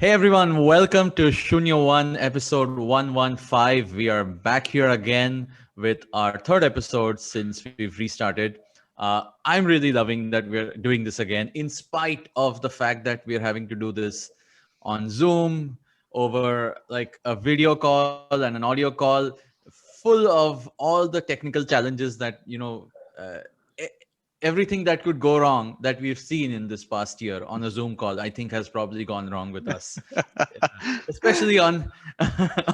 Hey everyone, welcome to Shunya One episode 115. We are back here again with our third episode since we've restarted. I'm really loving that we're doing this again, in spite of the fact that we're having to do this on Zoom over like a video call and an audio call, full of all the technical challenges that, e- everything that could go wrong that we've seen in this past year on a Zoom call, I think has probably gone wrong with us, especially on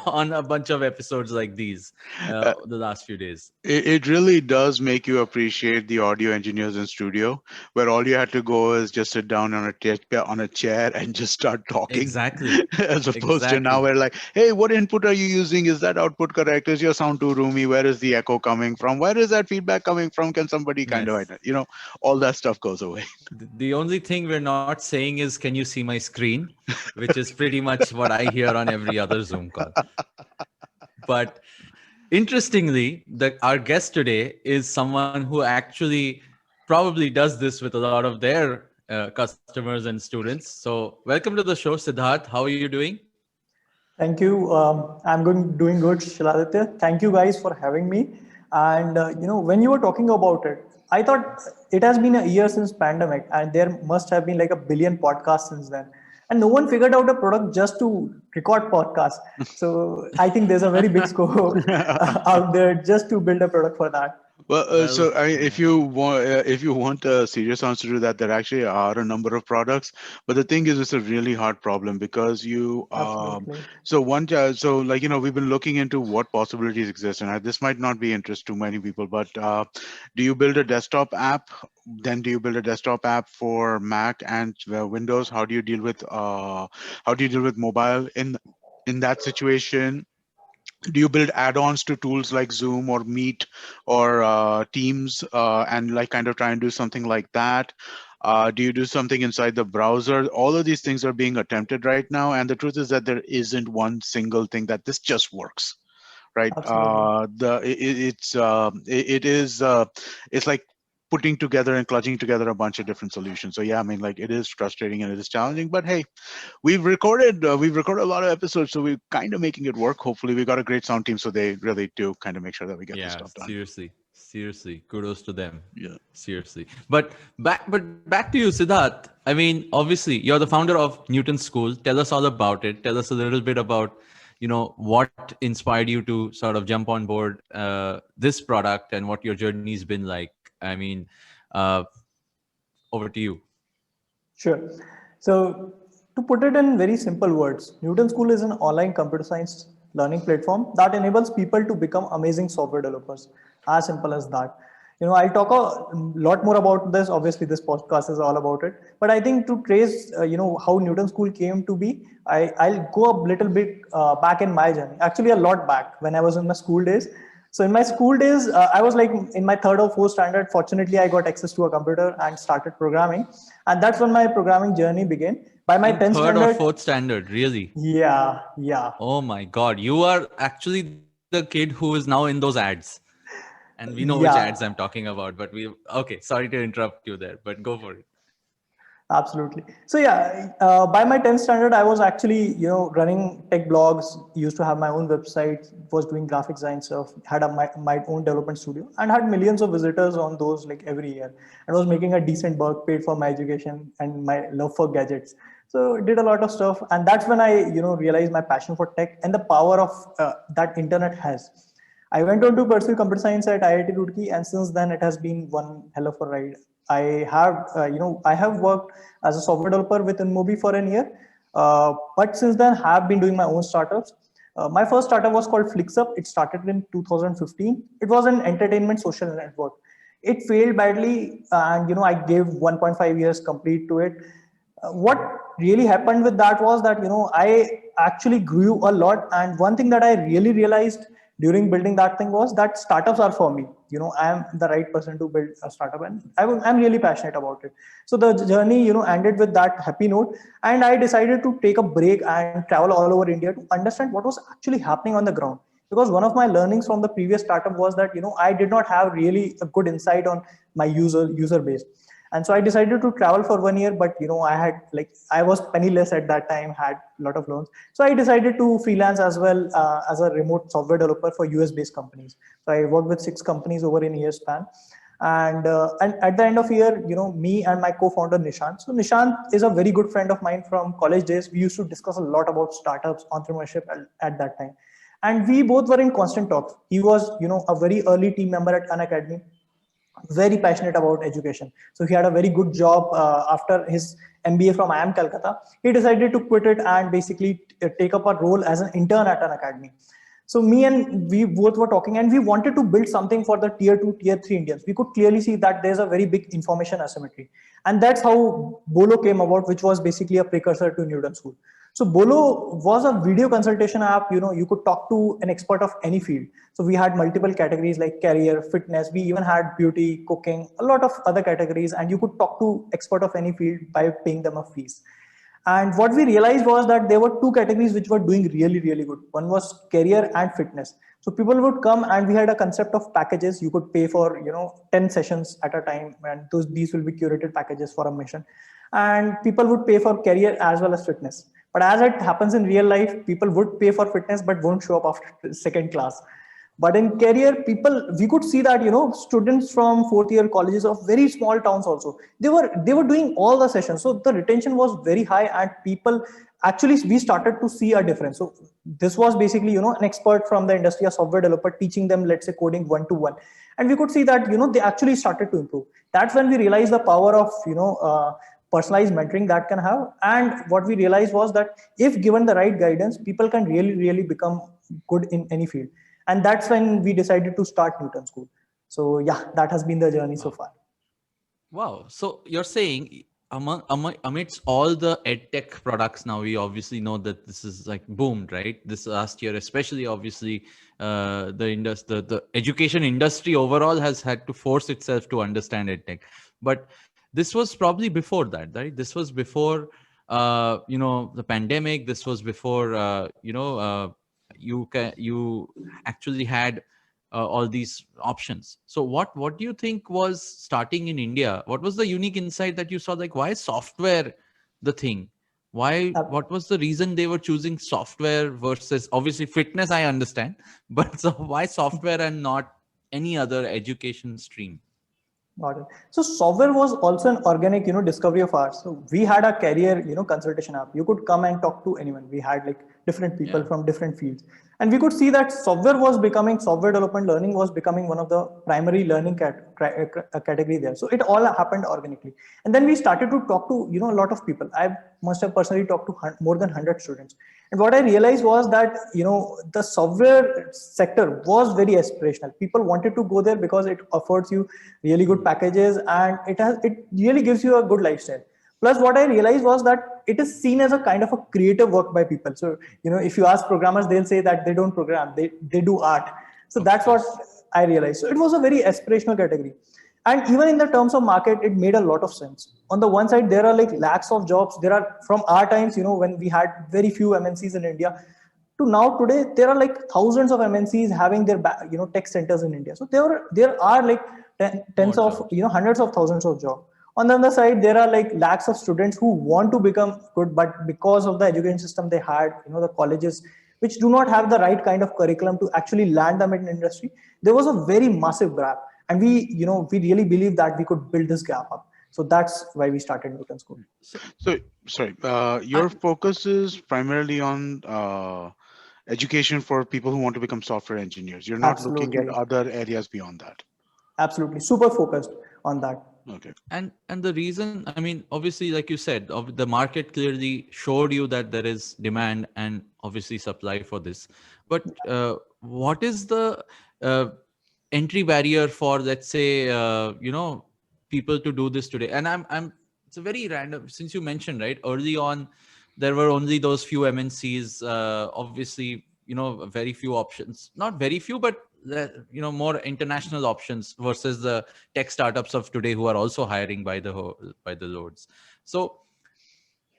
on a bunch of episodes like these the last few days. It really does make you appreciate the audio engineers in studio, where all you had to go is just sit down on on a chair and just start talking, Exactly. as opposed to now Exactly. we're like, hey, what input are you using? Is that output correct? Is your sound too roomy? Where is the echo coming from? Where is that feedback coming from? Can somebody kind of, Yes. all that stuff goes away. The only thing we're not saying is, can you see my screen? Which is pretty much what I hear on every other Zoom call. But interestingly, our guest today is someone who actually probably does this with a lot of their customers and students. So, welcome to the show, Siddharth. How are you doing? Thank you. Doing good, Shiladitya. Thank you guys for having me. And when you were talking about it, I thought it has been a year since pandemic, and there must have been like a billion podcasts since then. And no one figured out a product just to record podcasts. So I think there's a very big scope out there just to build a product for that. Well, Well, if yeah. you want a serious answer to that, there actually are a number of products. But the thing is, it's a really hard problem because Absolutely. we've been looking into what possibilities exist, and this might not be interest to many people. But do you build a desktop app? Then do you build a desktop app for Mac and Windows? How do you deal with mobile in that situation? Do you build add-ons to tools like Zoom or Meet or Teams, and like kind of try and do something like that? Do you do something inside the browser? All of these things are being attempted right now, and the truth is that there isn't one single thing that this just works, right? Absolutely. It's like putting together and clutching together a bunch of different solutions. So yeah, I mean, like, it is frustrating and it is challenging, but hey, we've recorded a lot of episodes, so we're kind of making it work. Hopefully we got a great sound team, so they really do kind of make sure that we get this Yeah, stuff done. seriously. Seriously. Kudos to them. Yeah. Seriously. But back to you, Siddharth. I mean, obviously, you're the founder of Newton School. Tell us all about it. Tell us a little bit about, what inspired you to sort of jump on board this product and what your journey's been like. I mean, uh, over to you. Sure. So, to put it in very simple words, Newton School is an online computer science learning platform that enables people to become amazing software developers. As simple as that. I'll talk a lot more about this. Obviously, this podcast is all about it. But I think to trace, how Newton School came to be, I'll go a little bit back in my journey. Actually, a lot back when I was in my school days. So in my school days, I was like in my third or fourth standard. Fortunately, I got access to a computer and started programming, and that's when my programming journey began. By my In 10th third or standard, fourth standard, really? yeah, yeah, Oh my God. You are actually the kid who is now in those ads. And we know which ads I'm yeah. talking about, but okay, sorry to interrupt you there, but go for it. Absolutely. So yeah, by my 10th standard, I was actually, running tech blogs, used to have my own website, was doing graphic design stuff, had my own development studio, and had millions of visitors on those like every year. And was making a decent buck, paid for my education and my love for gadgets. So did a lot of stuff. And that's when I, realized my passion for tech and the power of that internet has. I went on to pursue computer science at IIT Roorkee, and since then it has been one hell of a ride. I have worked as a software developer with InMobi for a year, but since then have been doing my own startups. My first startup was called FlixUp. It started in 2015. It was an entertainment social network. It failed badly, and I gave 1.5 years complete to it. What really happened with that was that I actually grew a lot, and one thing that I really realized during building that thing was that startups are for me. I am the right person to build a startup, and I'm really passionate about it. So the journey ended with that happy note, and I decided to take a break and travel all over India to understand what was actually happening on the ground. Because one of my learnings from the previous startup was that I did not have really a good insight on my user base. And so I decided to travel for 1 year, but I was penniless at that time, had a lot of loans. So I decided to freelance as well as a remote software developer for US based companies. So I worked with 6 companies over a year span. And at the end of year, me and my co-founder Nishant. So Nishant is a very good friend of mine from college days. We used to discuss a lot about startups, entrepreneurship at that time, and we both were in constant talks. He was, a very early team member at an academy, very passionate about education. So he had a very good job after his MBA from IIM Calcutta. He decided to quit it and basically take up a role as an intern at an academy. So me and we both were talking, and we wanted to build something for the tier 2, tier 3 Indians. We could clearly see that there's a very big information asymmetry. And that's how Bolo came about, which was basically a precursor to Newton School. So Bolo was a video consultation app. You could talk to an expert of any field. So we had multiple categories like career, fitness. We even had beauty, cooking, a lot of other categories. And you could talk to expert of any field by paying them a fees. And what we realized was that there were two categories which were doing really, really good. One was career and fitness. So people would come, and we had a concept of packages. You could pay for, 10 sessions at a time, and these will be curated packages for a mission. And people would pay for career as well as fitness. But as it happens in real life, people would pay for fitness but won't show up after second class. But in career, we could see that, students from fourth year colleges of very small towns also, they were doing all the sessions. So the retention was very high, and people actually, we started to see a difference. So this was basically, an expert from the industry, a software developer, teaching them, let's say, coding 1-to-1. And we could see that, they actually started to improve. That's when we realized the power of, personalized mentoring that can have. And what we realized was that if given the right guidance, people can really, really become good in any field. And that's when we decided to start Newton School. So yeah, that has been the journey so far. Wow. So you're saying amidst all the edtech products now, we obviously know that this is like boomed, right? This last year, especially obviously the education industry overall has had to force itself to understand edtech. But this was probably before that, right? This was before, the pandemic. This was before, you actually had all these options. So what do you think was starting in India? What was the unique insight that you saw? Like, why is software the thing? What was the reason they were choosing software versus, obviously, fitness? I understand, but so why software and not any other education stream? Got it. So software was also an organic, discovery of ours. So we had a career, consultation app. You could come and talk to anyone. We had like different people from different fields. And we could see that software development learning was becoming one of the primary learning category there. So it all happened organically. And then we started to talk to, a lot of people. I must have personally talked to more than 100 students. And what I realized was that, the software sector was very aspirational. People wanted to go there because it offers you really good packages, and it really gives you a good lifestyle. Plus, what I realized was that it is seen as a kind of a creative work by people. So, if you ask programmers, they'll say that they don't program, they do art. So that's what I realized. So it was a very aspirational category. And even in the terms of market, it made a lot of sense. On the one side, there are like lakhs of jobs. There are, from our times, when we had very few MNCs in India, to now today, there are like thousands of MNCs having their, tech centers in India. So there are like tens of, hundreds of thousands of jobs. On the other side, there are like lakhs of students who want to become good, but because of the education system they had, the colleges, which do not have the right kind of curriculum to actually land them in the industry, there was a very massive gap. And we really believe that we could build this gap up. So that's why we started Newton School. So, sorry, your focus is primarily on education for people who want to become software engineers. You're not looking at other areas beyond that. Absolutely. Super focused on that. Okay. And the reason, I mean, obviously, like you said, the market clearly showed you that there is demand and obviously supply for this. But what is the entry barrier for, let's say, people to do this today? And it's a very random, since you mentioned, right, early on, there were only those few MNCs, obviously, very few options, not very few, but more international options versus the tech startups of today who are also hiring by the loads. So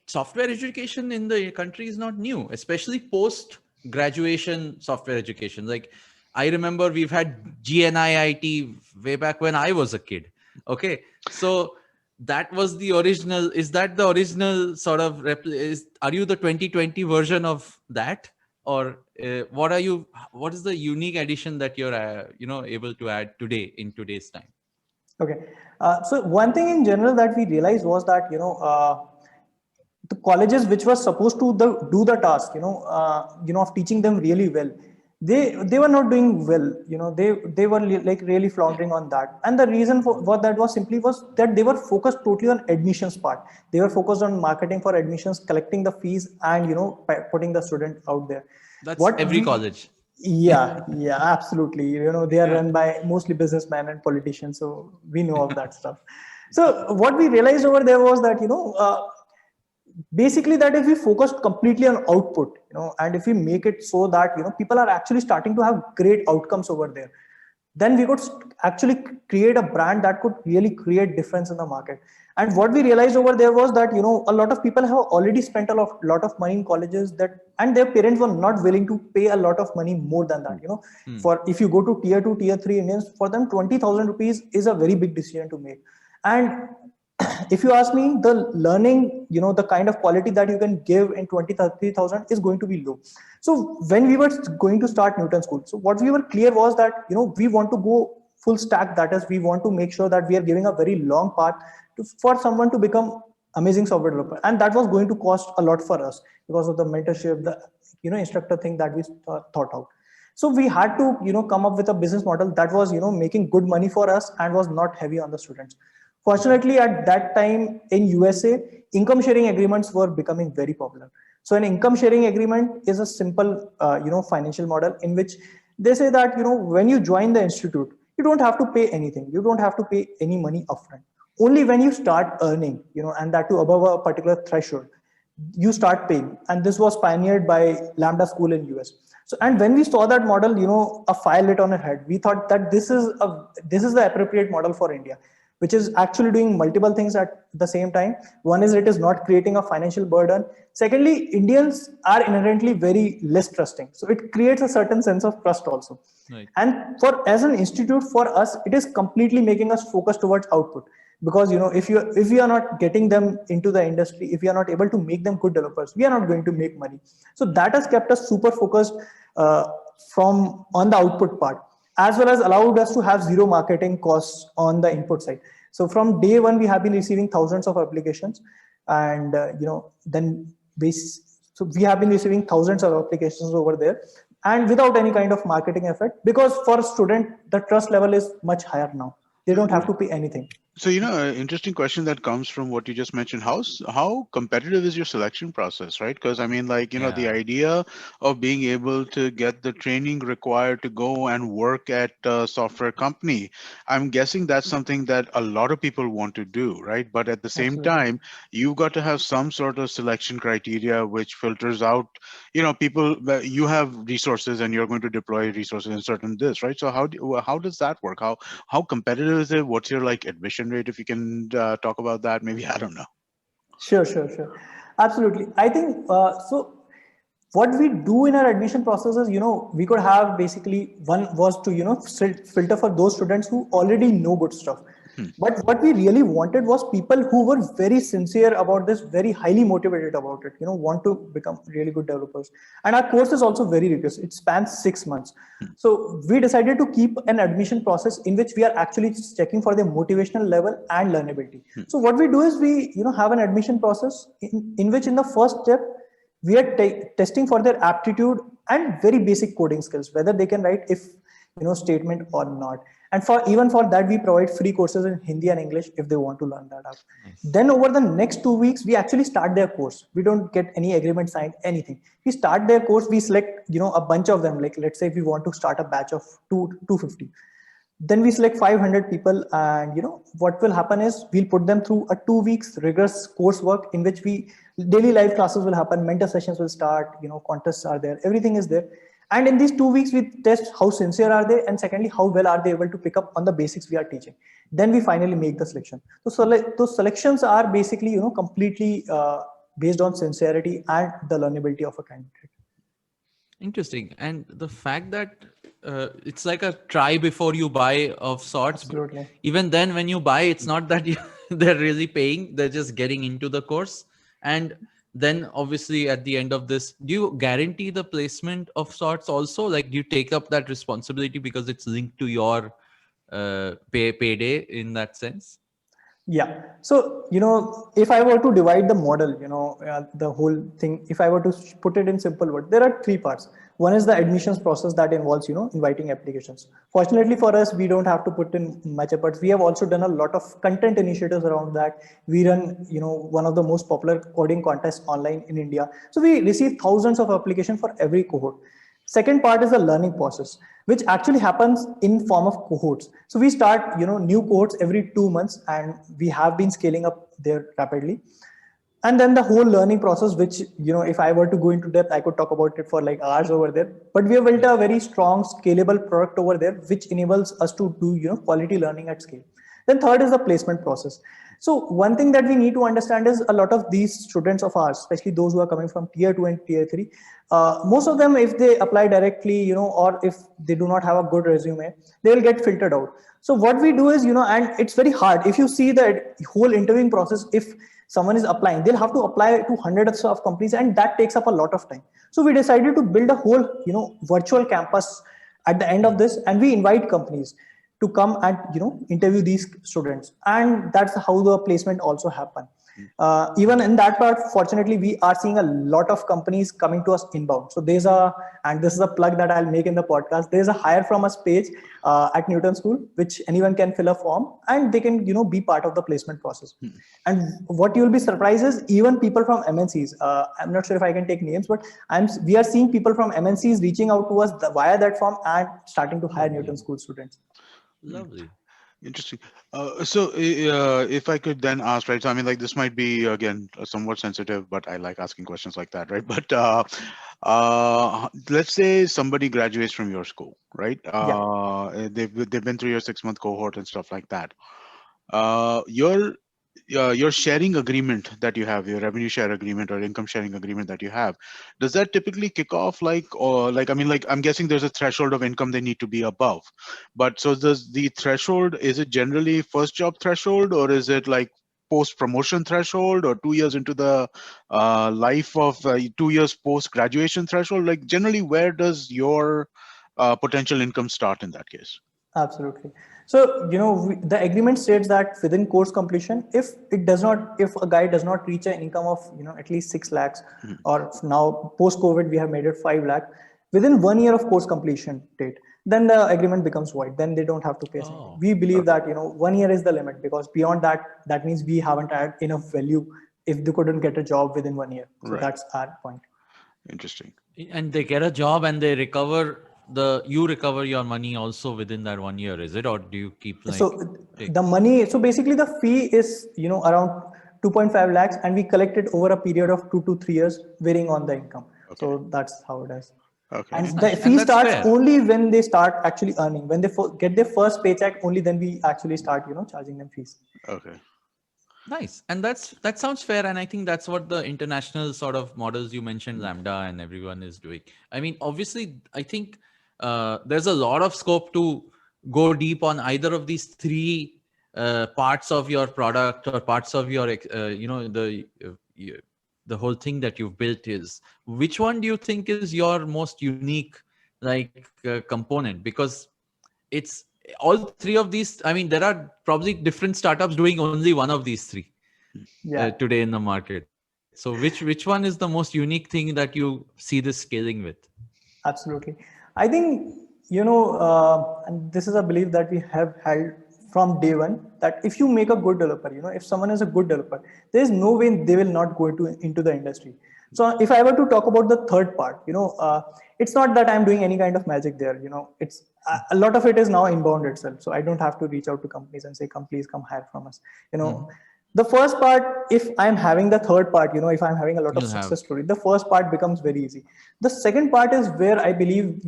software education in the country is not new, especially post graduation software education. Like, I remember we've had GNIIT way back when I was a kid. Okay. So that was the original. Is that the original sort of are you the 2020 version of that, or what is the unique addition that you're able to add today in today's time? Okay. So one thing in general that we realized was that, the colleges which were supposed to do the task, of teaching them really well, they were not doing well. They were like really floundering on that. And the reason for what that was simply was that they were focused totally on admissions part. They were focused on marketing for admissions, collecting the fees, and putting the student out there. That's every college. Yeah, absolutely. They are run by mostly businessmen and politicians, so we know of that stuff. So what we realized over there was that, basically that if we focus completely on output, and if we make it so that, people are actually starting to have great outcomes over there, then we could actually create a brand that could really create difference in the market. And what we realized over there was that, a lot of people have already spent a lot of money in colleges, and their parents were not willing to pay a lot of money more than that. For if you go to tier 2, tier 3 Indians, for them 20,000 rupees is a very big decision to make. And if you ask me, the learning, the kind of quality that you can give in 20,000-30,000 is going to be low. So when we were going to start Newton School, so what we were clear was that, we want to go full stack. That is, we want to make sure that we are giving a very long path for someone to become amazing software developer. And that was going to cost a lot for us because of the mentorship, the, instructor thing that we thought out. So we had to, come up with a business model that was, making good money for us and was not heavy on the students. Fortunately, at that time in USA, income sharing agreements were becoming very popular. So an income sharing agreement is a simple, financial model in which they say that, when you join the institute, you don't have to pay anything. You don't have to pay any money upfront. Only when you start earning, and that too above a particular threshold, you start paying. And this was pioneered by Lambda School in US. So, and when we saw that model, a fire lit on our head, we thought that this is the appropriate model for India, which is actually doing multiple things at the same time. One is it is not creating a financial burden. Secondly, Indians are inherently very less trusting. So it creates a certain sense of trust also. Right. And as an institute, for us, it is completely making us focus towards output. Because, if we are not getting them into the industry, if we are not able to make them good developers, we are not going to make money. So that has kept us super focused on the output part, as well as allowed us to have zero marketing costs on the input side. So from day one, we have been receiving thousands of applications, and so we have been receiving thousands of applications over there, and without any kind of marketing effort, because for a student, the trust level is much higher now. They don't have to pay anything. So, an interesting question that comes from what you just mentioned, how competitive is your selection process, right? Because I mean, the idea of being able to get the training required to go and work at a software company, I'm guessing that's something that a lot of people want to do, right? But at the same time, you've got to have some sort of selection criteria which filters out, people that you have resources and you're going to deploy resources in certain this, right? So how does that work? How competitive is it? What's your admission rate, if you can talk about that? Maybe, I don't know. Sure. Absolutely. I think so. What we do in our admission process is, we could have basically one was to, filter for those students who already know good stuff. But what we really wanted was people who were very sincere about this, very highly motivated about it, want to become really good developers. And our course is also very rigorous. It spans 6 months. So we decided to keep an admission process in which we are actually checking for their motivational level and learnability. So what we do is we, have an admission process in which in the first step, we are testing for their aptitude and very basic coding skills, whether they can write if, statement or not. And even for that, we provide free courses in Hindi and English if they want to learn that up. Nice. Then over the next 2 weeks, we actually start their course. We don't get any agreement signed, anything. We start their course, we select, a bunch of them. Like, let's say if we want to start a batch of 250. Then we select 500 people, and what will happen is we'll put them through a 2 weeks rigorous coursework in which daily live classes will happen, mentor sessions will start, contests are there, everything is there. And in these 2 weeks, we test how sincere are they, and secondly, how well are they able to pick up on the basics we are teaching. Then we finally make the selection. So those selections are basically, completely based on sincerity and the learnability of a candidate. Interesting. And the fact that it's like a try before you buy of sorts. Absolutely. Even then, when you buy, it's not that they're really paying. They're just getting into the course. And then obviously at the end of this, do you guarantee the placement of sorts also? Like, do you take up that responsibility because it's linked to your payday in that sense? Yeah. So, if I were to divide the model, the whole thing, if I were to put it in simple words, there are three parts. One is the admissions process that involves, inviting applications. Fortunately for us, we don't have to put in much efforts. We have also done a lot of content initiatives around that. We run, one of the most popular coding contests online in India. So we receive thousands of applications for every cohort. Second part is the learning process, which actually happens in form of cohorts. So we start, new cohorts every 2 months, and we have been scaling up there rapidly. And then the whole learning process, which, if I were to go into depth, I could talk about it for like hours over there. But we have built a very strong, scalable product over there, which enables us to do, quality learning at scale. Then third is the placement process. So one thing that we need to understand is a lot of these students of ours, especially those who are coming from tier 2 and tier 3, most of them, if they apply directly, or if they do not have a good resume, they will get filtered out. So what we do is, and it's very hard. If you see the whole interviewing process, if someone is applying, they'll have to apply to hundreds of companies, and that takes up a lot of time. So we decided to build a whole, virtual campus at the end of this, and we invite companies to come and interview these students, and that's how the placement also happen. Even in that part, fortunately, we are seeing a lot of companies coming to us inbound. So and this is a plug that I'll make in the podcast, there's a hire from us page at Newton School, which anyone can fill a form and they can be part of the placement process. And what you'll be surprised is even people from MNCs, I'm not sure if I can take names, but we are seeing people from MNCs reaching out to us via that form and starting to hire Newton School students. Lovely. Interesting. So if I could then ask, right? So I mean, like this might be again somewhat sensitive, but I like asking questions like that, right? But let's say somebody graduates from your school, right? They've been through your 6-month cohort and stuff like that. Your sharing agreement that you have, your revenue share agreement or income sharing agreement that you have, does that typically kick off I mean, like I'm guessing there's a threshold of income they need to be above, but so does the threshold, is it generally first job threshold, or is it like post promotion threshold, or 2 years into the life of 2 years post graduation threshold? Like generally, where does your potential income start in that case? Absolutely. So, the agreement states that within course completion, if a guy does not reach an income of, at least 6 lakhs, or now post COVID, we have made it 5 lakh within 1 year of course completion date, then the agreement becomes void. Then they don't have to pay anything. We believe that, 1 year is the limit, because beyond that, that means we haven't had enough value if they couldn't get a job within 1 year. So that's our point. Interesting. And they get a job and they you recover your money also within that 1 year, is it? Or do you keep the money, so basically the fee is, around 2.5 lakhs, and we collect it over a period of 2 to 3 years, varying on the income. Okay. So that's how it is. Okay. And the fee starts only when they start actually earning. When they get their first paycheck, only then we actually start, charging them fees. Okay. Nice. And that sounds fair. And I think that's what the international sort of models you mentioned, Lambda and everyone is doing. I mean, obviously, I think there's a lot of scope to go deep on either of these three parts of your product or parts of your, the whole thing that you've built is. Which one do you think is your most unique component? Because it's all three of these. I mean, there are probably different startups doing only one of these three today in the market. So which one is the most unique thing that you see this scaling with? Absolutely. I think, and this is a belief that we have held from day one, that if you make a good developer, if someone is a good developer, there is no way they will not go into the industry. So if I were to talk about the third part, it's not that I'm doing any kind of magic there. It's a lot of it is now inbound itself. So I don't have to reach out to companies and say, please come hire from us. The first part, if I'm having the third part, if I'm having a lot of success story, the first part becomes very easy. The second part is where I believe,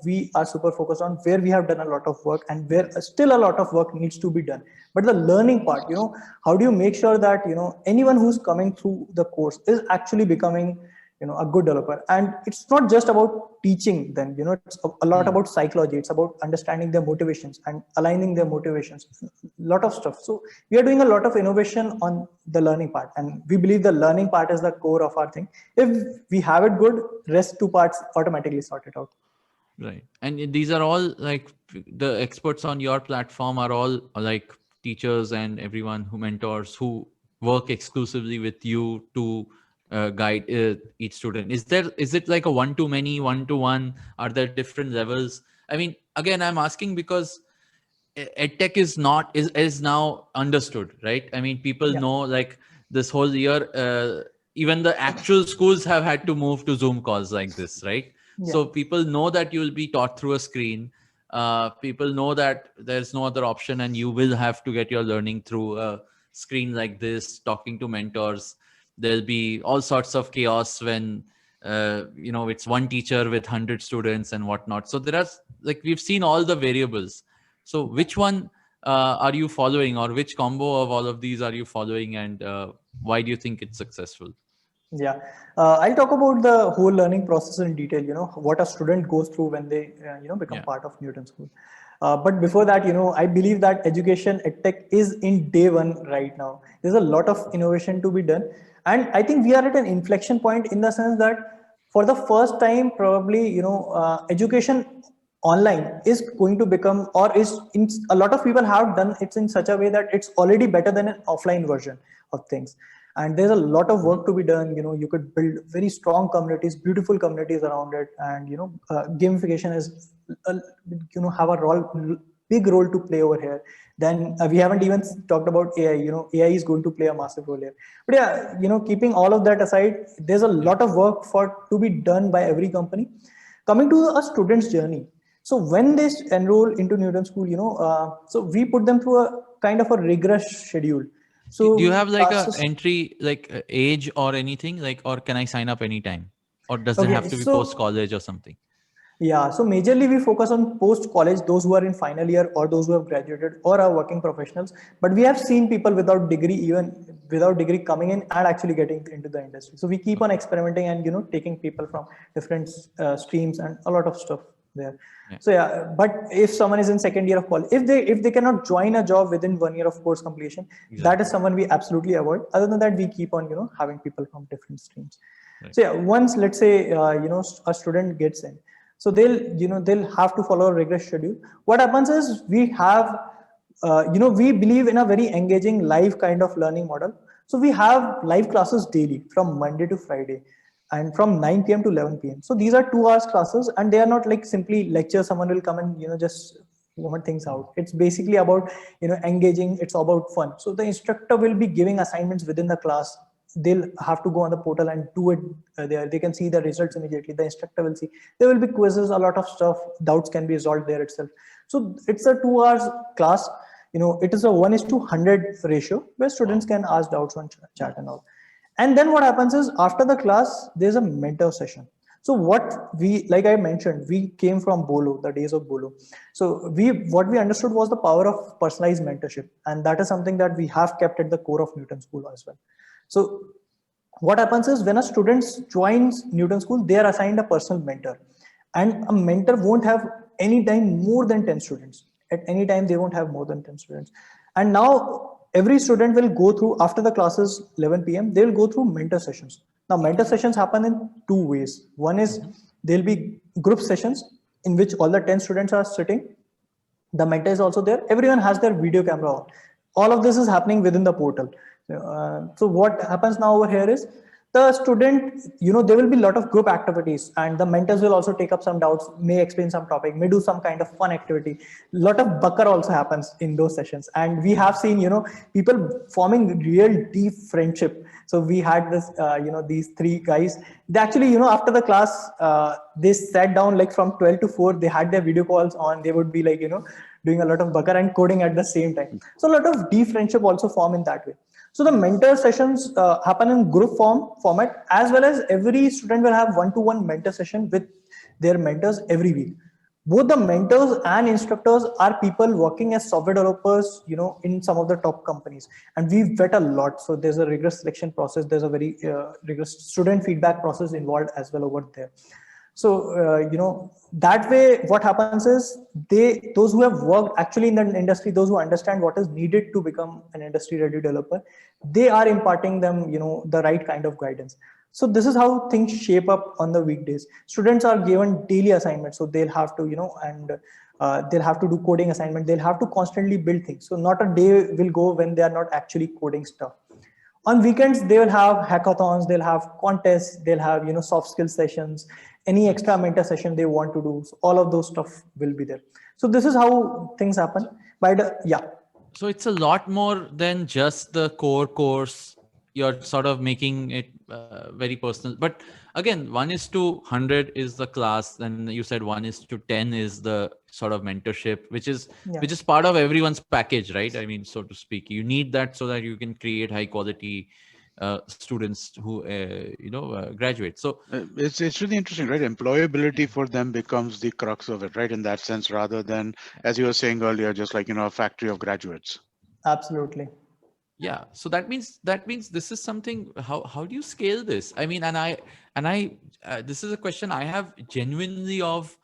we are super focused on, where we have done a lot of work and where still a lot of work needs to be done. But the learning part, how do you make sure that, anyone who's coming through the course is actually becoming, a good developer. And it's not just about teaching them, it's a lot about psychology. It's about understanding their motivations and aligning their motivations, a lot of stuff. So we are doing a lot of innovation on the learning part, and we believe the learning part is the core of our thing. If we have it good, rest two parts automatically sort it out. Right. And these are all like the experts on your platform are all like teachers and everyone who mentors who work exclusively with you to guide each student. Is it like a one-to-many, one-to-one? Are there different levels? I mean, again, I'm asking because edtech is now understood, right? I mean, people know like this whole year, even the actual schools have had to move to Zoom calls like this, right? So people know that you will be taught through a screen. People know that there's no other option and you will have to get your learning through a screen like this, talking to mentors. There'll be all sorts of chaos when, it's one teacher with 100 students and whatnot. So there are we've seen all the variables. So which one are you following, or which combo of all of these are you following, and why do you think it's successful? Yeah, I'll talk about the whole learning process in detail, what a student goes through when they, become part of Newton School. But before that, I believe that education edtech is in day one right now. There's a lot of innovation to be done. And I think we are at an inflection point in the sense that for the first time, probably, education online is going to become, or is in, a lot of people have done it in such a way that it's already better than an offline version of things. And there's a lot of work to be done. You could build very strong communities, beautiful communities around it. And, gamification is, have a big role to play over here. Then we haven't even talked about AI. AI is going to play a massive role here. But yeah, keeping all of that aside, there's a lot of work to be done by every company. Coming to a student's journey. So when they enroll into Newton School, so we put them through a kind of a rigorous schedule. So do you have like a entry, like age or anything, or can I sign up anytime, or does it have to be post college or something? Yeah, so majorly we focus on post college, those who are in final year or those who have graduated or are working professionals. But we have seen people without degree, even without degree, coming in and actually getting into the industry. So we keep on experimenting and taking people from different streams and a lot of stuff there. So yeah, but if someone is in second year of college, if they cannot join a job within 1 year of course completion, that is someone we absolutely avoid. Other than that, we keep on having people from different streams. So yeah, once let's say a student gets in, so they'll have to follow a rigorous schedule. What happens is we have we believe in a very engaging live kind of learning model. So we have live classes daily from Monday to Friday, and from 9 p.m. to 11 p.m. So these are 2 hours classes, and they are not like simply lectures. Someone will come and just vomit things out. It's basically about engaging. It's about fun. So the instructor will be giving assignments within the class. They'll have to go on the portal and do it there. They can see the results immediately. The instructor will see. There will be quizzes, a lot of stuff. Doubts can be resolved there itself. So it's a 2 hours class. It is a 1:100 ratio where students can ask doubts on chat and all. And then what happens is after the class, there's a mentor session. So like I mentioned, we came from Bolo, the days of Bolo. So what we understood was the power of personalized mentorship. And that is something that we have kept at the core of Newton School as well. So what happens is when a student joins Newton School, they are assigned a personal mentor. And a mentor won't have any time more than 10 students. At any time, they won't have more than 10 students. And now every student will go through, after the classes 11 p.m., they will go through mentor sessions. Now, mentor sessions happen in 2 ways. One is there'll be group sessions in which all the 10 students are sitting. The mentor is also there. Everyone has their video camera on. All of this is happening within the portal. So what happens now over here is the student, there will be a lot of group activities, and the mentors will also take up some doubts, may explain some topic, may do some kind of fun activity. A lot of bucker also happens in those sessions. And we have seen, people forming real deep friendship. So we had this, these 3 guys, they actually, after the class, they sat down like from 12 to 4, they had their video calls on, they would be like, doing a lot of bucker and coding at the same time. So a lot of deep friendship also form in that way. So the mentor sessions happen in group format, as well as every student will have 1-to-1 mentor session with their mentors every week. both the mentors and instructors are people working as software developers, in some of the top companies, and we vet a lot. So there's a rigorous selection process. There's a very rigorous student feedback process involved as well over there. So that way, what happens is those who have worked actually in the industry, those who understand what is needed to become an industry-ready developer, they are imparting them, the right kind of guidance. So this is how things shape up on the weekdays. Students are given daily assignments, so they'll have to, they'll have to do coding assignment. They'll have to constantly build things. So not a day will go when they are not actually coding stuff. On weekends, they will have hackathons, they'll have contests, they'll have, soft skill sessions, any extra mentor session they want to do. So all of those stuff will be there. So this is how things happen. So it's a lot more than just the core course. You're sort of making it very personal. But again, 1:100 is the class. Then you said 1:10 is the sort of mentorship, which is part of everyone's package, right? I mean, so to speak, you need that so that you can create high quality students who graduate. So it's really interesting, right? Employability for them becomes the crux of it, right? In that sense, rather than, as you were saying earlier, just like a factory of graduates. Absolutely. Yeah, so that means this is something. How do you scale this? I mean, and I this is a question I have genuinely of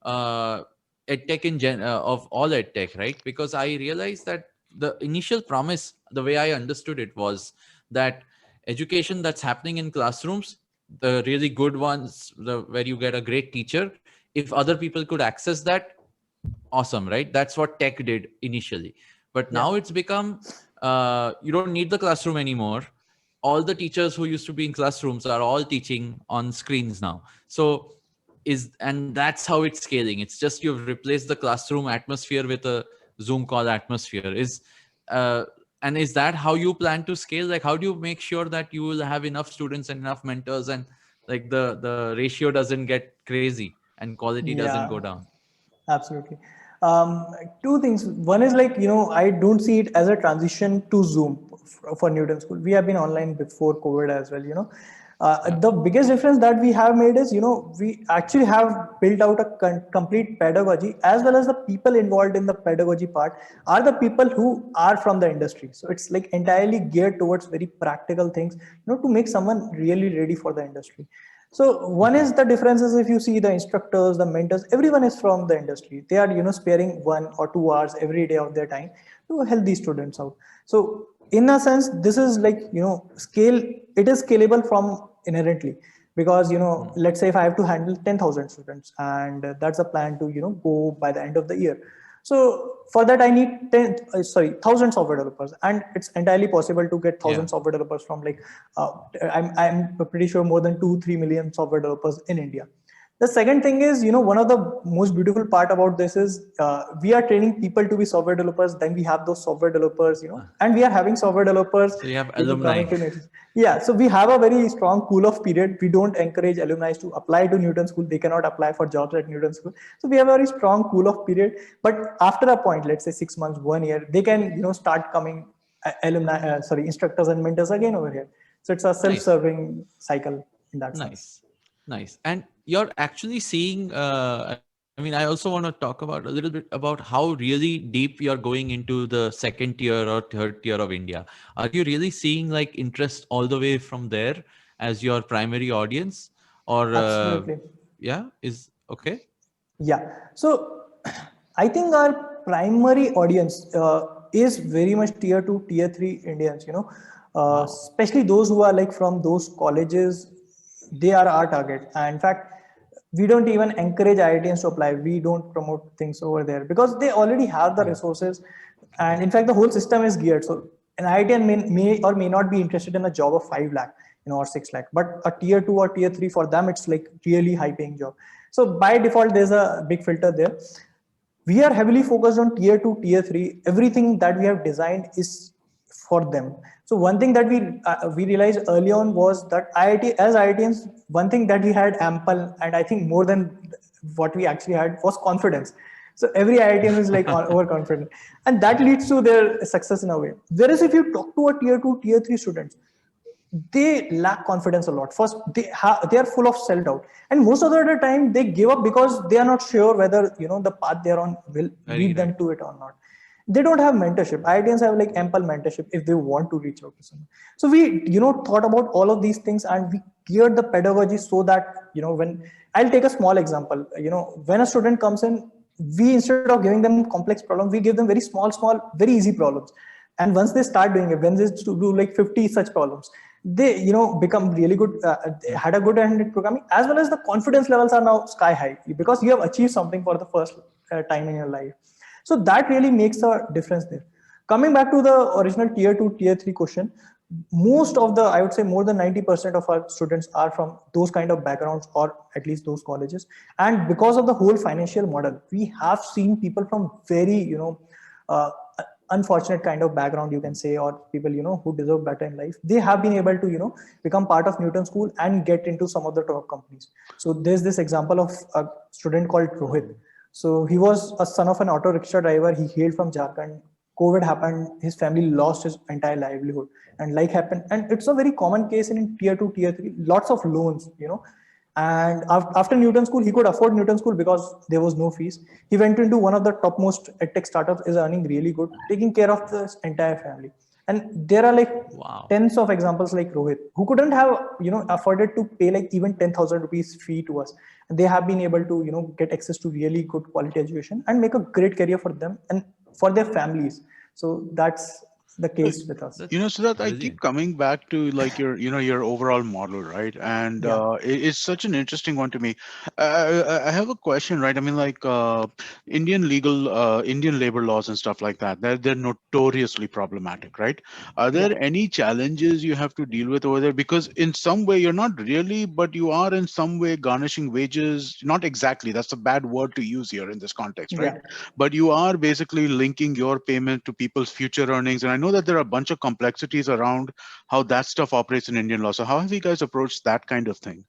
edtech of all edtech, right? Because I realized that the initial promise, the way I understood it, was that education that's happening in classrooms, the really good ones, where you get a great teacher, if other people could access that, awesome, right? That's what tech did initially. But now it's become, you don't need the classroom anymore. All the teachers who used to be in classrooms are all teaching on screens now. So and that's how it's scaling. It's just you've replaced the classroom atmosphere with a Zoom call atmosphere. And is that how you plan to scale? Like, how do you make sure that you will have enough students and enough mentors, and like the ratio doesn't get crazy and quality doesn't go down? Absolutely. Two things. One is I don't see it as a transition to Zoom for Newton School. We have been online before COVID as well, The biggest difference that we have made is, we actually have built out a complete pedagogy, as well as the people involved in the pedagogy part are the people who are from the industry. So it's like entirely geared towards very practical things, to make someone really ready for the industry. So one is the differences. If you see the instructors, the mentors, everyone is from the industry. They are, sparing 1 or 2 hours every day of their time to help these students out. So in a sense, this is scale. It is scalable from inherently, because, let's say if I have to handle 10,000 students, and that's a plan to, go by the end of the year. So for that, I need 1,000 software developers, and it's entirely possible to get 1,000 software developers from I'm pretty sure more than 2-3 million software developers in India. The second thing is, one of the most beautiful part about this is we are training people to be software developers. Then we have those software developers, and we are having software developers. So you have alumni. Yeah, so we have a very strong cool off period. We don't encourage alumni to apply to Newton School. They cannot apply for jobs at Newton School. So we have a very strong cool off period. But after a point, let's say 6 months, 1 year, they can, start coming instructors and mentors again over here. So it's a self-serving cycle in that sense. Nice. And you're actually seeing, I also want to talk about a little bit about how really deep you're going into the second tier or third tier of India. Are you really seeing interest all the way from there as your primary audience? Or absolutely. Is okay? Yeah. So I think our primary audience is very much tier 2, tier 3 Indians, especially those who are from those colleges. They are our target. And in fact, we don't even encourage IITians to apply. We don't promote things over there because they already have the resources. And in fact, the whole system is geared. So an IITian may or may not be interested in a job of 5 lakh, or 6 lakh, but a tier 2 or tier 3 for them, it's really high paying job. So by default, there's a big filter there. We are heavily focused on tier 2, tier 3. Everything that we have designed is for them. So one thing that we realized early on was that IITians, one thing that we had ample, and I think more than what we actually had, was confidence. So every IITian is overconfident, and that leads to their success in a way. Whereas if you talk to a tier 2, tier 3 students, they lack confidence a lot. First, they are full of self-doubt, and most of the time they give up because they are not sure whether the path they're on will lead them to it or not. They don't have mentorship. IITians have like ample mentorship if they want to reach out to someone. So we thought about all of these things, and we geared the pedagogy so that when I'll take a small example. When a student comes in, we, instead of giving them complex problems, we give them very small, very easy problems. And once they start doing it, when they do like 50 such problems, they become really good. They had a good hand in programming, as well as the confidence levels are now sky high because you have achieved something for the first time in your life. So that really makes a difference there. Coming back to the original tier 2, tier 3 question, most of the, I would say more than 90% of our students are from those kind of backgrounds, or at least those colleges. And because of the whole financial model, we have seen people from very, uh, unfortunate kind of background, you can say, or people, who deserve better in life. They have been able to, become part of Newton School and get into some of the top companies. So there's this example of a student called Rohit. So he was a son of an auto rickshaw driver. He hailed from Jharkhand. COVID happened. His family lost his entire livelihood, and like happened. And it's a very common case in tier 2, tier 3, lots of loans, And after Newton School, he could afford Newton School because there was no fees. He went into one of the topmost edtech startups, is earning really good, taking care of the entire family. And there are like tens of examples like Rohit, who couldn't have, afforded to pay like even 10,000 rupees fee to us. And they have been able to, get access to really good quality education and make a great career for them and for their families. So that's the case with us. So that I keep coming back to like your overall model, right? And it's such an interesting one to me. I have a question, right? I mean, like Indian labor laws and stuff like that. They're notoriously problematic, right? Are there any challenges you have to deal with over there? Because in some way you're not really, but you are in some way garnishing wages. Not exactly. That's a bad word to use here in this context, right? But you are basically linking your payment to people's future earnings, and I know that there are a bunch of complexities around how that stuff operates in Indian law. So how have you guys approached that kind of thing?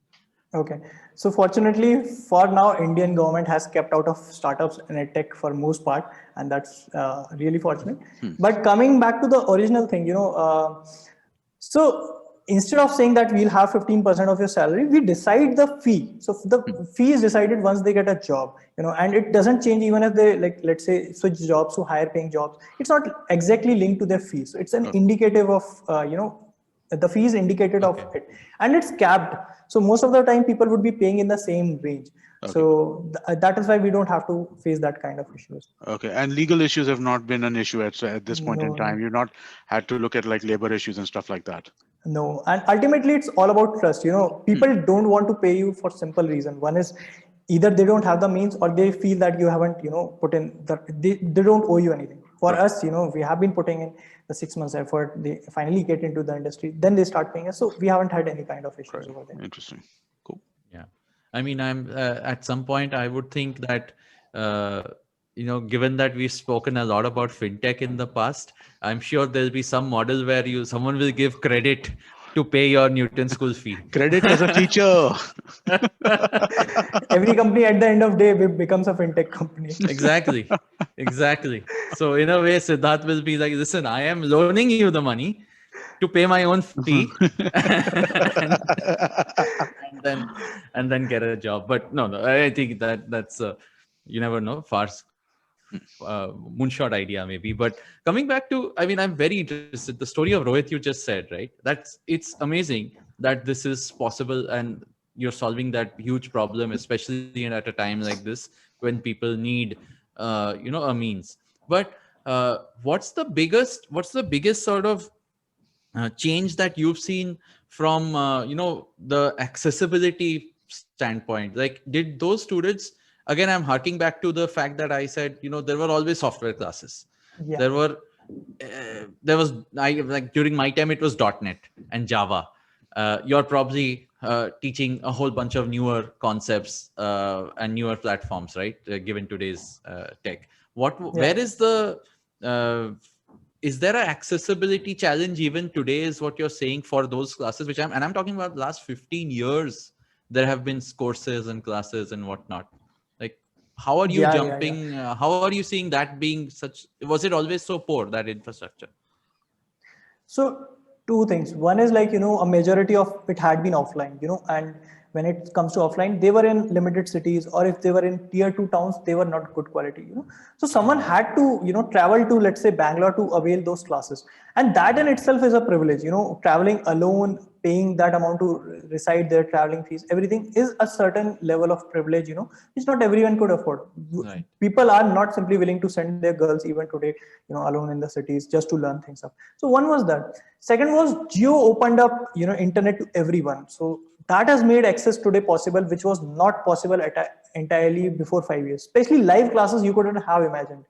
Okay. So fortunately for now, Indian government has kept out of startups and edtech for most part, and that's really fortunate. But coming back to the original thing, so instead of saying that we'll have 15% of your salary, we decide the fee. So the fee is decided once they get a job, and it doesn't change even if they, like, let's say, switch jobs to higher paying jobs. It's not exactly linked to their fees. So it's an indicative of, the fee is indicated of it, and it's capped. So most of the time people would be paying in the same range. So that is why we don't have to face that kind of issues. Okay. And legal issues have not been an issue at this point in time. You've not had to look at like labor issues and stuff like that. No. And ultimately it's all about trust. People don't want to pay you for simple reason. One is either they don't have the means, or they feel that you haven't, put in they don't owe you anything. For us, we have been putting in the 6 months effort. They finally get into the industry, then they start paying us. So we haven't had any kind of issues over there. Interesting. Cool. Yeah. I mean, I'm at some point I would think that, given that we've spoken a lot about fintech in the past, I'm sure there'll be some model where someone will give credit to pay your Newton School fee. Credit as a teacher. Every company at the end of the day becomes a fintech company. Exactly. So in a way, Siddharth will be like, listen, I am loaning you the money to pay my own fee and then get a job. But no, I think that's you never know, moonshot idea maybe. But coming back to, I mean, I'm very interested. The story of Rohit you just said, right? It's amazing that this is possible and you're solving that huge problem, especially at a time like this when people need, a means. But what's the biggest sort of change that you've seen from, the accessibility standpoint? Like, did those students, again, I'm harking back to the fact that I said, there were always software classes. There was during my time, it was .NET and Java. You're probably teaching a whole bunch of newer concepts and newer platforms, right? Given today's tech. Where is is there an accessibility challenge even today, is what you're saying, for those classes, I'm talking about the last 15 years, there have been courses and classes and whatnot. Like, how are you jumping? How are you seeing that being such? Was it always so poor, that infrastructure? So Two things. One is like, a majority of it had been offline, and when it comes to offline, they were in limited cities, or if they were in tier two towns, they were not good quality. So someone had to, travel to, let's say, Bangalore to avail those classes. And that in itself is a privilege, traveling alone, paying that amount to reside there, traveling fees, everything is a certain level of privilege, which not everyone could afford. Right. People are not simply willing to send their girls even today, alone in the cities just to learn things up. So one was that. Second was Geo opened up, internet to everyone. So that has made access today possible, which was not possible entirely before 5 years. Especially live classes, you couldn't have imagined.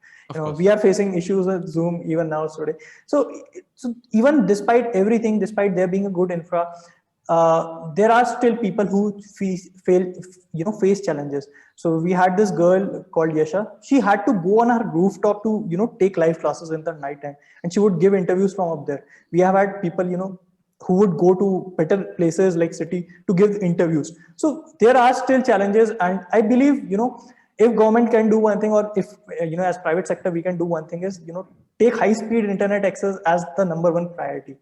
We are facing issues with Zoom even now today. So even despite everything, despite there being a good infra, there are still people who face challenges. So we had this girl called Yasha. She had to go on her rooftop to take live classes in the night time, and she would give interviews from up there. We have had people who would go to better places like city to give interviews. So there are still challenges, and I believe if government can do one thing, or if as private sector we can do one thing, is take high speed internet access as the number one priority.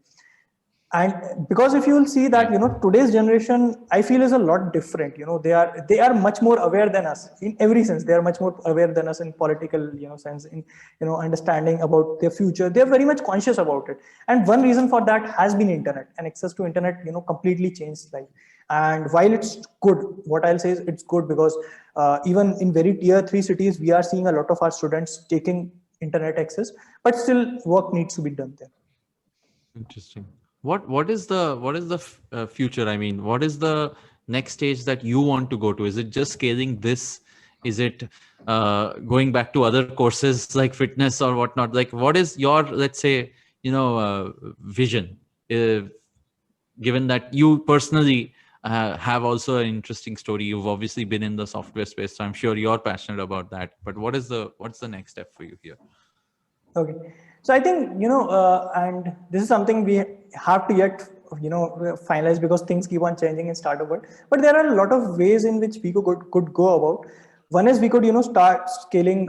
And because if you will see that today's generation, I feel, is a lot different. They are much more aware than us in every sense. They are much more aware than us in political sense, in understanding about their future. They are very much conscious about it. And one reason for that has been internet, and access to internet completely changed life. And while it's good, what I'll say is it's good, because even in very tier 3 cities, we are seeing a lot of our students taking internet access, but still work needs to be done there. Interesting. What is the future? I mean, what is the next stage that you want to go to? Is it just scaling this? Is it going back to other courses like fitness or whatnot? Like, what is your, let's say, vision? Given that you personally have also an interesting story, you've obviously been in the software space, so I'm sure you're passionate about that. But what's the next step for you here? Okay. So I think, and this is something we have to yet, finalize, because things keep on changing in startup world. But there are a lot of ways in which we could go about. One is we could, start scaling,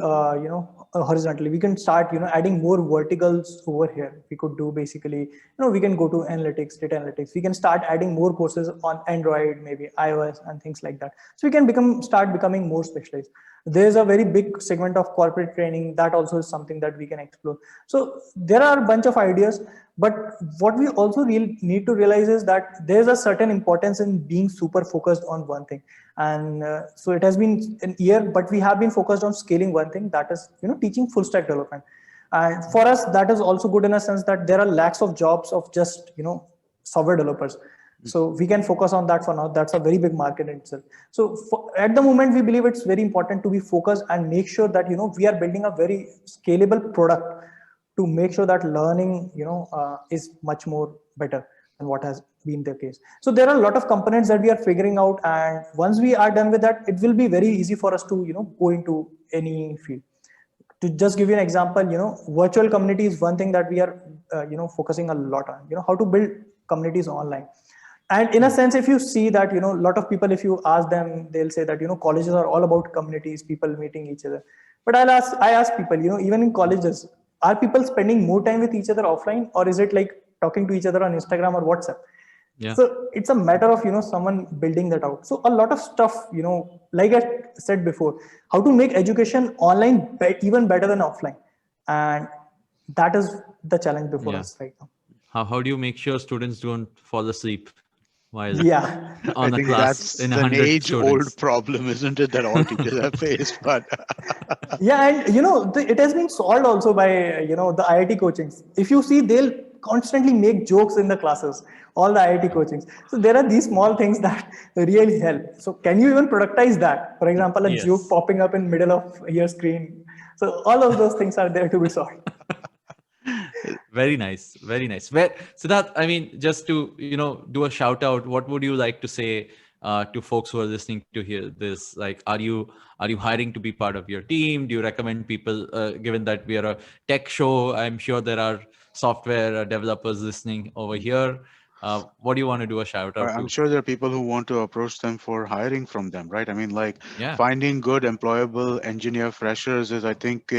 horizontally. We can start, adding more verticals over here. We could do basically, we can go to analytics, data analytics. We can start adding more courses on Android, maybe iOS and things like that. So we can start becoming more specialized. There's a very big segment of corporate training that also is something that we can explore. So there are a bunch of ideas, but what we also really need to realize is that there's a certain importance in being super focused on one thing. And so it has been an year, but we have been focused on scaling one thing, that is, teaching full stack development. And for us, that is also good in a sense that there are lakhs of jobs of just, software developers. So we can focus on that for now. That's a very big market in itself. So at the moment, we believe it's very important to be focused and make sure that, we are building a very scalable product to make sure that learning, is much more better than what has been the case. So there are a lot of components that we are figuring out. And once we are done with that, it will be very easy for us to, go into any field. To just give you an example, virtual community is one thing that we are, focusing a lot on, how to build communities online. And in a sense, if you see that, a lot of people, if you ask them, they'll say that, colleges are all about communities, people meeting each other. But I ask people, even in colleges, are people spending more time with each other offline, or is it like talking to each other on Instagram or WhatsApp? Yeah. So it's a matter of, someone building that out. So a lot of stuff, like I said before, how to make education online even better than offline. And that is the challenge before us right now. How do you make sure students don't fall asleep while I on a think class that's in an 100 age-old students? problem, isn't it, that all teachers have faced? But yeah, and it has been solved also by the IIT coachings. If you see, they'll constantly make jokes in the classes, all the IIT coachings. So there are these small things that really help. So can you even productize that? For example, a joke popping up in middle of your screen. So all of those things are there to be solved. Very nice, very nice. Siddharth, I mean, just to do a shout out, what would you like to say to folks who are listening to hear this? Like, are you hiring to be part of your team? Do you recommend people? Given that we are a tech show, I'm sure there are software developers listening over here. What do you want to do a shout out to? I'm sure there are people who want to approach them for hiring from them, right? I mean, like finding good employable engineer freshers is, I think,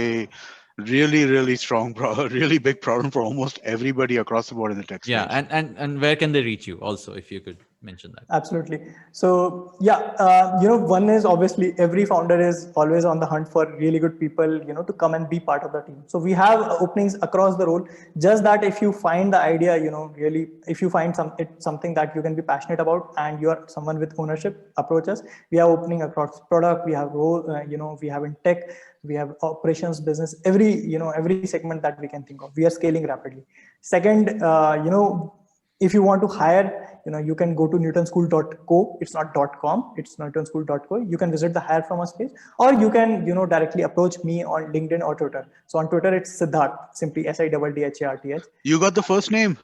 Really, really strong, really big problem for almost everybody across the board in the tech Yeah, space. and where can they reach you also, if you could mention that? Absolutely. So yeah, one is obviously every founder is always on the hunt for really good people, to come and be part of the team. So we have openings across the role. Just that if you find the idea, really, if you find something that you can be passionate about and you are someone with ownership, approach us. We have opening across product. We have role, we have in tech. We have operations, business, every segment that we can think of. We are scaling rapidly. Second, if you want to hire, you can go to newtonschool.co. It's not .com. It's newtonschool.co. You can visit the hire from us page, or you can, directly approach me on LinkedIn or Twitter. So on Twitter, it's Siddharth, simply Siddharth. You got the first name.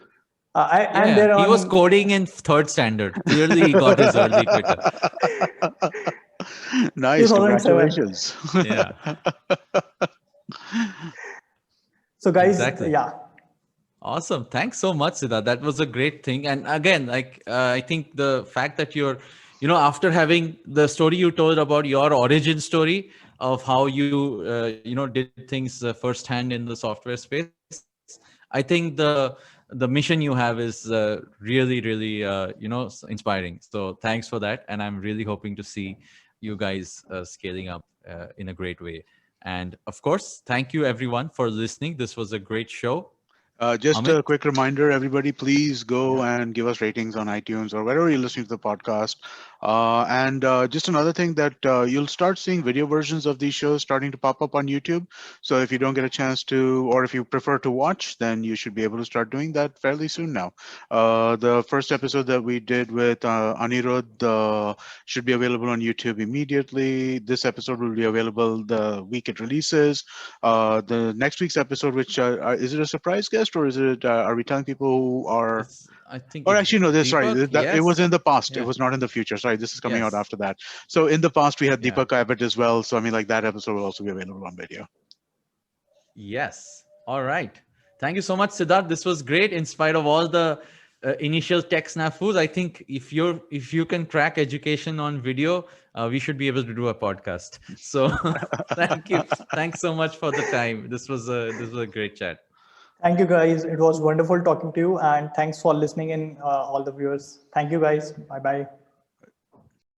I'm there he on. was coding in third standard. Clearly, he got his early Twitter. Nice, 2007. congratulations. Yeah. So guys, Exactly. yeah. Awesome. Thanks so much, Siddharth. That was a great thing. And again, I think the fact that you're, after having the story you told about your origin story of how you, did things firsthand in the software space, I think the mission you have is really, really, inspiring. So thanks for that. And I'm really hoping to see you guys scaling up in a great way. And of course, thank you everyone for listening. This was a great show. Just Amit? a quick reminder, everybody, please go and give us ratings on iTunes or wherever you're listening to the podcast. And just another thing that you'll start seeing video versions of these shows starting to pop up on YouTube. So if you don't get a chance to, or if you prefer to watch, then you should be able to start doing that fairly soon now. The first episode that we did with Anirudh should be available on YouTube immediately. This episode will be available the week it releases. The next week's episode, which is it a surprise guest, or is it? Are we telling people who are? I think. Or actually, no. This sorry, Deepak, it was yes. in the past. It Yeah. was not in the future. Sorry, this is coming out Yes. after that. So in the past, we had Yeah. Deepak Abbott as well. So I mean, like that episode will also be available on video. Yes. All right. Thank you so much, Siddharth. This was great. In spite of all the initial tech snafus, I think if you can crack education on video, we should be able to do a podcast. So thank you. Thanks so much for the time. This was a great chat. Thank you, guys. It was wonderful talking to you, and thanks for listening in, all the viewers. Thank you, guys. Bye bye.